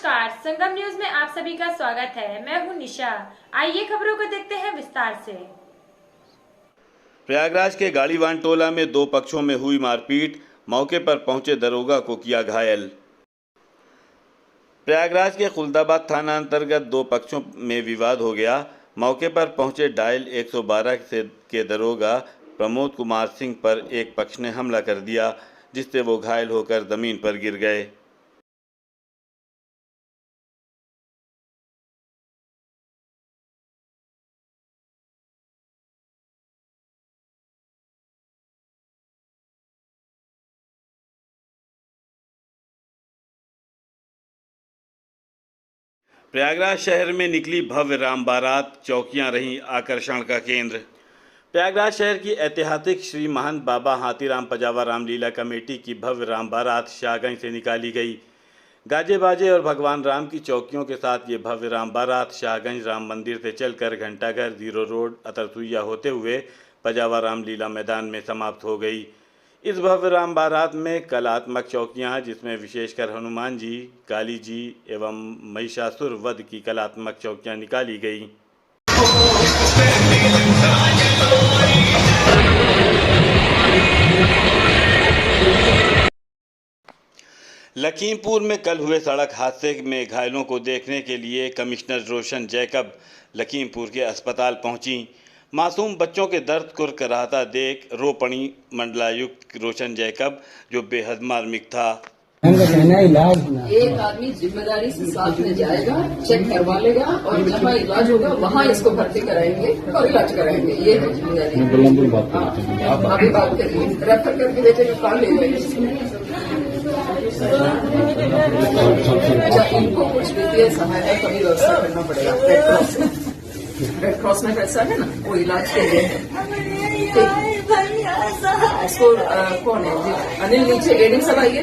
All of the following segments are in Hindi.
नमस्कार, संगम न्यूज में आप सभी का स्वागत है। मैं हूं निशा। आइए खबरों को देखते हैं विस्तार से। प्रयागराज के गाड़ीवान टोला में दो पक्षों में हुई मारपीट, मौके पर पहुंचे दरोगा को किया घायल। प्रयागराज के खुलदाबाद थाना अंतर्गत दो पक्षों में विवाद हो गया। मौके पर पहुंचे डायल 112 के दरोगा प्रमोद कुमार सिंह पर एक पक्ष ने हमला कर दिया, जिससे वो घायल होकर जमीन पर गिर गए। प्रयागराज शहर में निकली भव्य राम बारात, चौकियां रहीं आकर्षण का केंद्र। प्रयागराज शहर की ऐतिहासिक श्री महंत बाबा हाथीराम पजावा रामलीला कमेटी की भव्य राम बारात शाहगंज से निकाली गई। गाजे बाजे और भगवान राम की चौकियों के साथ ये भव्य राम बारात शाहगंज राम मंदिर से चलकर घंटाघर, जीरो रोड, अतरसुइया होते हुए पजावा रामलीला मैदान में समाप्त हो गई। इस भव्य राम बारात में कलात्मक चौकियां, जिसमें विशेषकर हनुमान जी, काली जी एवं महिषासुर वध की कलात्मक चौकियां निकाली गई। लखीमपुर में कल हुए सड़क हादसे में घायलों को देखने के लिए कमिश्नर रोशन जैकब लखीमपुर के अस्पताल पहुंची। मासूम बच्चों के दर्द को कराहता देख रो पड़ी मंडलायुक्त रोशन जैकब, जो बेहद मार्मिक था। एक आदमी जिम्मेदारी से साथ में जाएगा, चेक करवा लेगा और जहाँ इलाज होगा वहाँ इसको भर्ती कराएंगे और इलाज कराएंगे। ये है जिम्मेदारी। आप आगे बात करिए, रेफर करके बेटे को कहाँ ले जाएंगे। अच्छा, इनको कुछ वित्तीय सहायता कभी व्यवस्था करना पड़ेगा। रेड क्रॉस में पैसा है ना, वो इलाज के लिए है। इसको कौन है जी? अनिल, नीचे एडिंग सब आइए।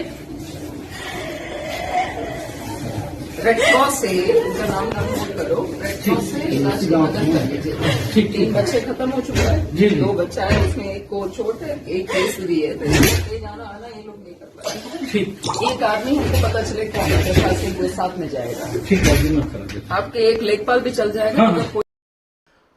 रेड क्रॉस से उनका नाम नोट करो। रेड क्रॉस से इलाज की मदद कर लीजिए। 3 बच्चे खत्म हो चुका है, 2 बच्चा है, उसमें एक को चोट है, एक केस भी है। ये जाना आना ये लोग नहीं कर पाए। एक आदमी हमको पता चले कौन है, सिंह के साथ में जाएगा। आपके एक लेखपाल भी चल जाएगा।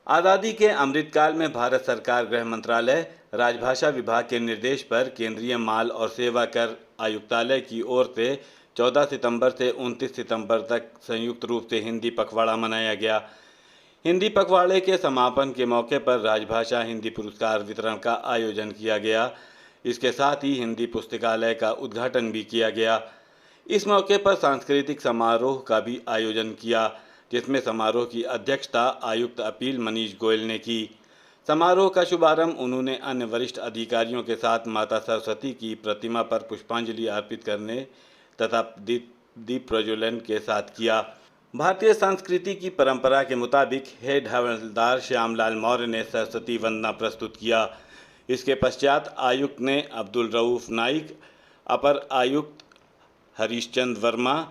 आज़ादी के अमृतकाल में भारत सरकार गृह मंत्रालय, राजभाषा विभाग के निर्देश पर केंद्रीय माल और सेवा कर आयुक्तालय की ओर से 14 सितंबर से 29 सितंबर तक संयुक्त रूप से हिंदी पखवाड़ा मनाया गया। हिंदी पखवाड़े के समापन के मौके पर राजभाषा हिंदी पुरस्कार वितरण का आयोजन किया गया। इसके साथ ही हिंदी पुस्तकालय का उद्घाटन भी किया गया। इस मौके पर सांस्कृतिक समारोह का भी आयोजन किया, जिसमें समारोह की अध्यक्षता आयुक्त अपील मनीष गोयल ने की। समारोह का शुभारंभ उन्होंने अन्य वरिष्ठ अधिकारियों के साथ माता सरस्वती की प्रतिमा पर पुष्पांजलि अर्पित करने तथा दीप प्रज्वलन के साथ किया। भारतीय संस्कृति की परंपरा के मुताबिक हेड हवलदार श्यामलाल मौर्य ने सरस्वती वंदना प्रस्तुत किया। इसके पश्चात आयुक्त ने अब्दुल रऊफ नाइक, अपर आयुक्त हरीशचंद्र वर्मा,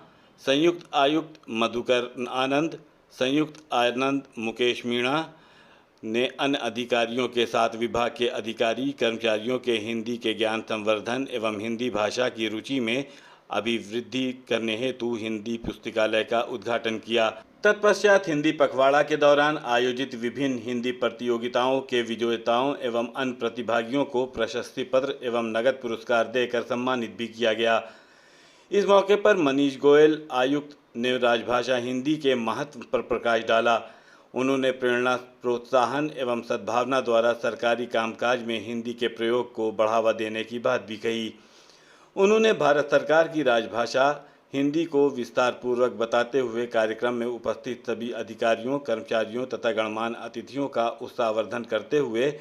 संयुक्त आयुक्त मधुकर आनंद, संयुक्त आनंद मुकेश मीणा ने अन्य अधिकारियों के साथ विभाग के अधिकारी कर्मचारियों के हिंदी के ज्ञान संवर्धन एवं हिंदी भाषा की रुचि में अभिवृद्धि करने हेतु हिंदी पुस्तकालय का उद्घाटन किया। तत्पश्चात हिंदी पखवाड़ा के दौरान आयोजित विभिन्न हिंदी प्रतियोगिताओं के विजेताओं एवं अन्य प्रतिभागियों को प्रशस्ति पत्र एवं नगद पुरस्कार देकर सम्मानित भी किया गया। इस मौके पर मनीष गोयल आयुक्त ने राजभाषा हिंदी के महत्व पर प्रकाश डाला। उन्होंने प्रेरणा, प्रोत्साहन एवं सद्भावना द्वारा सरकारी कामकाज में हिंदी के प्रयोग को बढ़ावा देने की बात भी कही। उन्होंने भारत सरकार की राजभाषा हिंदी को विस्तार पूर्वक बताते हुए कार्यक्रम में उपस्थित सभी अधिकारियों, कर्मचारियों तथा गणमान्य अतिथियों का उत्साहवर्धन करते हुए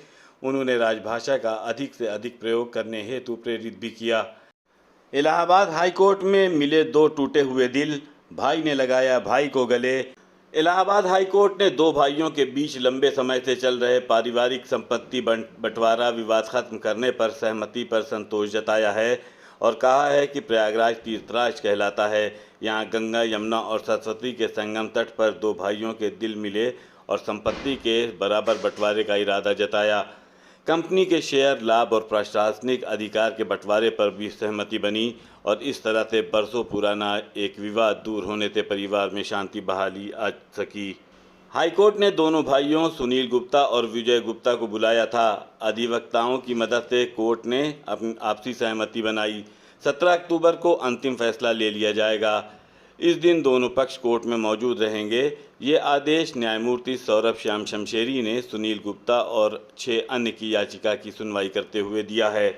उन्होंने राजभाषा का अधिक से अधिक प्रयोग करने हेतु प्रेरित भी किया। इलाहाबाद हाईकोर्ट में मिले 2 टूटे हुए दिल, भाई ने लगाया भाई को गले। इलाहाबाद हाईकोर्ट ने 2 भाइयों के बीच लंबे समय से चल रहे पारिवारिक संपत्ति बंटवारा विवाद खत्म करने पर सहमति पर संतोष जताया है और कहा है कि प्रयागराज तीर्थराज कहलाता है। यहाँ गंगा, यमुना और सरस्वती के संगम तट पर 2 भाइयों के दिल मिले और संपत्ति के बराबर बंटवारे का इरादा जताया। कंपनी के शेयर, लाभ और प्रशासनिक अधिकार के बंटवारे पर भी सहमति बनी और इस तरह से बरसों पुराना एक विवाद दूर होने से परिवार में शांति बहाली आ सकी। हाईकोर्ट ने दोनों भाइयों सुनील गुप्ता और विजय गुप्ता को बुलाया था। अधिवक्ताओं की मदद से कोर्ट ने अपनी आपसी सहमति बनाई। 17 अक्टूबर को अंतिम फैसला ले लिया जाएगा। इस दिन दोनों पक्ष कोर्ट में मौजूद रहेंगे। ये आदेश न्यायमूर्ति सौरभ श्याम शमशेरी ने सुनील गुप्ता और 6 अन्य की याचिका की सुनवाई करते हुए दिया है।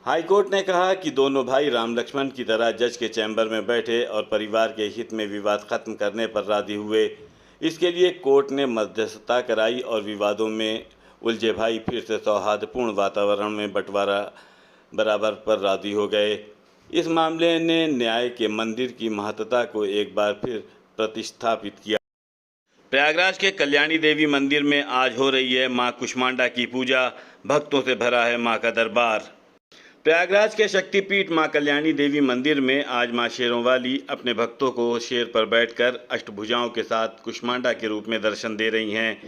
हाईकोर्ट ने कहा कि दोनों भाई राम लक्ष्मण की तरह जज के चैम्बर में बैठे और परिवार के हित में विवाद खत्म करने पर राजी हुए। इसके लिए कोर्ट ने मध्यस्थता कराई और विवादों में उलझे भाई फिर से सौहार्दपूर्ण वातावरण में बंटवारा बराबर पर राजी हो गए। इस मामले ने न्याय के मंदिर की महत्ता को एक बार फिर प्रतिस्थापित किया। प्रयागराज के कल्याणी देवी मंदिर में आज हो रही है मां कुष्मांडा की पूजा। भक्तों से भरा है मां का दरबार। प्रयागराज के शक्तिपीठ मां कल्याणी देवी मंदिर में आज मां शेरों वाली अपने भक्तों को शेर पर बैठकर अष्टभुजाओं के साथ कुष्मांडा के रूप में दर्शन दे रही हैं।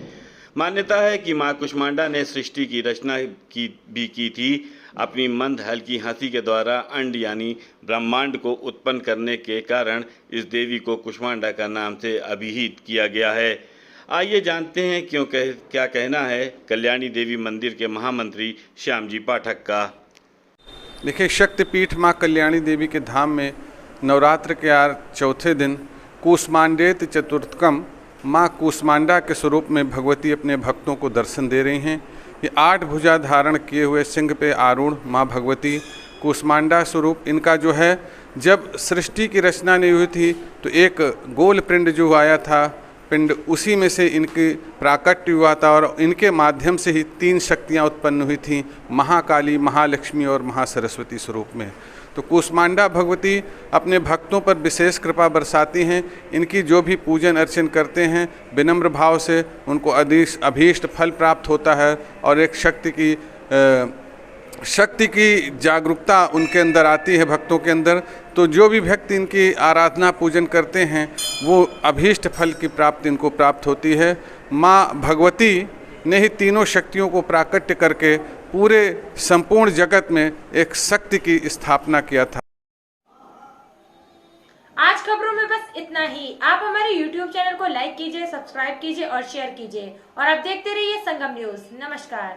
मान्यता है कि मां कुष्मांडा ने सृष्टि की रचना की थी। अपनी मंद हल्की हंसी के द्वारा अंड यानी ब्रह्मांड को उत्पन्न करने के कारण इस देवी को कुष्मांडा का नाम से अभिहित किया गया है। आइए जानते हैं क्या कहना है कल्याणी देवी मंदिर के महामंत्री श्याम जी पाठक का। देखिए, शक्तिपीठ माँ कल्याणी देवी के धाम में नवरात्र के चौथे दिन कूष्मांडेत चतुर्थकम माँ कूष्मांडा के स्वरूप में भगवती अपने भक्तों को दर्शन दे रही हैं। ये 8 भुजा धारण किए हुए सिंह पे आरूढ़ माँ भगवती कूष्मांडा स्वरूप इनका जो है, जब सृष्टि की रचना नहीं हुई थी तो एक गोल पिंड जो आया था पिंड, उसी में से इनकी प्राकट्य हुआ था और इनके माध्यम से ही 3 शक्तियाँ उत्पन्न हुई थीं, महाकाली, महालक्ष्मी और महासरस्वती स्वरूप में। तो कूष्मांडा भगवती अपने भक्तों पर विशेष कृपा बरसाती हैं। इनकी जो भी पूजन अर्चन करते हैं विनम्र भाव से उनको अभीष्ट फल प्राप्त होता है और एक शक्ति की जागरूकता उनके अंदर आती है, भक्तों के अंदर। तो जो भी भक्त इनकी आराधना पूजन करते हैं वो अभीष्ट फल की प्राप्ति इनको प्राप्त होती है। माँ भगवती ने ही तीनों शक्तियों को प्राकट्य करके पूरे संपूर्ण जगत में एक शक्ति की स्थापना किया था। आज खबरों में बस इतना ही। आप हमारे YouTube चैनल को लाइक कीजिए, सब्सक्राइब कीजिए और शेयर कीजिए और आप देखते रहिए संगम न्यूज। नमस्कार।